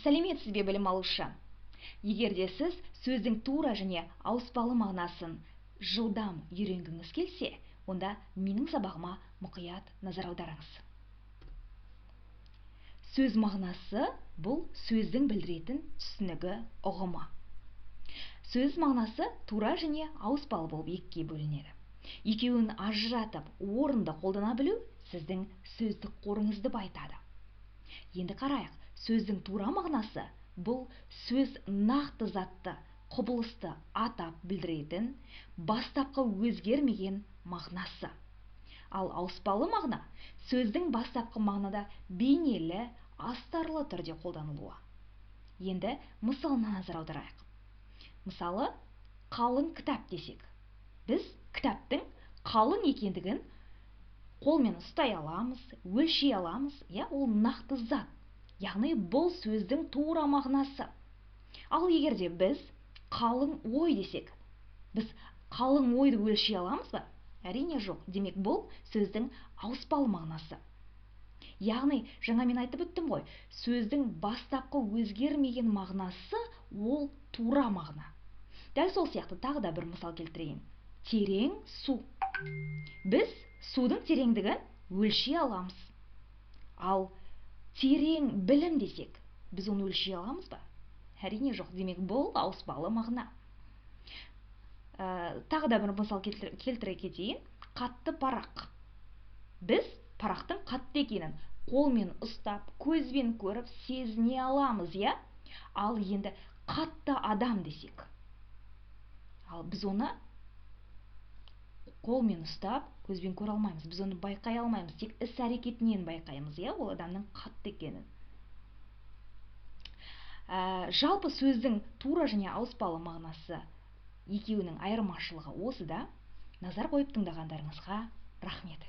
Сәлеметсіз бе білім алушы? Егер де сіз сөздің тура және ауыспалы мағынасын жылдам үйренгіңіз келсе, онда менің сабағыма мұқият назар аударыңыз. Сөз мағынасы бұл сөздің білдіретін түсінігі, ұғымы. Сөз мағынасы тура және ауыспалы болып екіге бөлінеді. Екеуін ажыратып, орынды қолдана білу сіздің сөздік қорыңызды байытады. Енді қарайық, сөздің тура мағынасы бұл сөз нақты затты, құбылысты атап білдіретін, бастапқы өзгермеген мағынасы. Ал ауыспалы мағына сөздің бастапқы мағынада бейнелі, астарлы түрде қолданылуы. Енді мысалына назар аударайық. Мысалы, қалың кітап десек. Біз кітаптың қалың екендігін қолмен ұстай аламыз, өлшей аламыз, ол нақты зат. Яғни бұл сөздің тура мағынасы. Ал егерде біз қалың ой десек, біз қалың ойды өлшей аламыз ба? Әрине жоқ. Демек бұл сөздің ауыспалы мағынасы. Яғни, жаңа мен айтып өттім ғой, сөздің бастапқы өзгермеген мағынасы ол тура мағына. Дәл сол сияқты тағы да бір мысал келтірейін. Терең су. Біз судың тереңдігін өлшей аламыз. Ал терең білім десек, біз оны өлшей аламыз ба? Әрине жоқ. Демек бұл ауыспалы мағына. Тағы да бір мысал келтіре кетейін. Қатты парақ. Біз парақтың қатты екенін қолмен ұстап, көзбен көріп, сезіне аламыз, Ал енді қатты адам десек. Ал біз оны қолмен ұстап, көзбен көре алмаймыз. Біз оны байқай алмаймыз. Тек іс-әрекетінен байқаймыз, ол адамның қатты екенін. Жалпы сөздің тура және ауыспалы мағынасы екеуінің айырмашылығы осыда. Назар қойып тыңдағандарыңызға рахмет.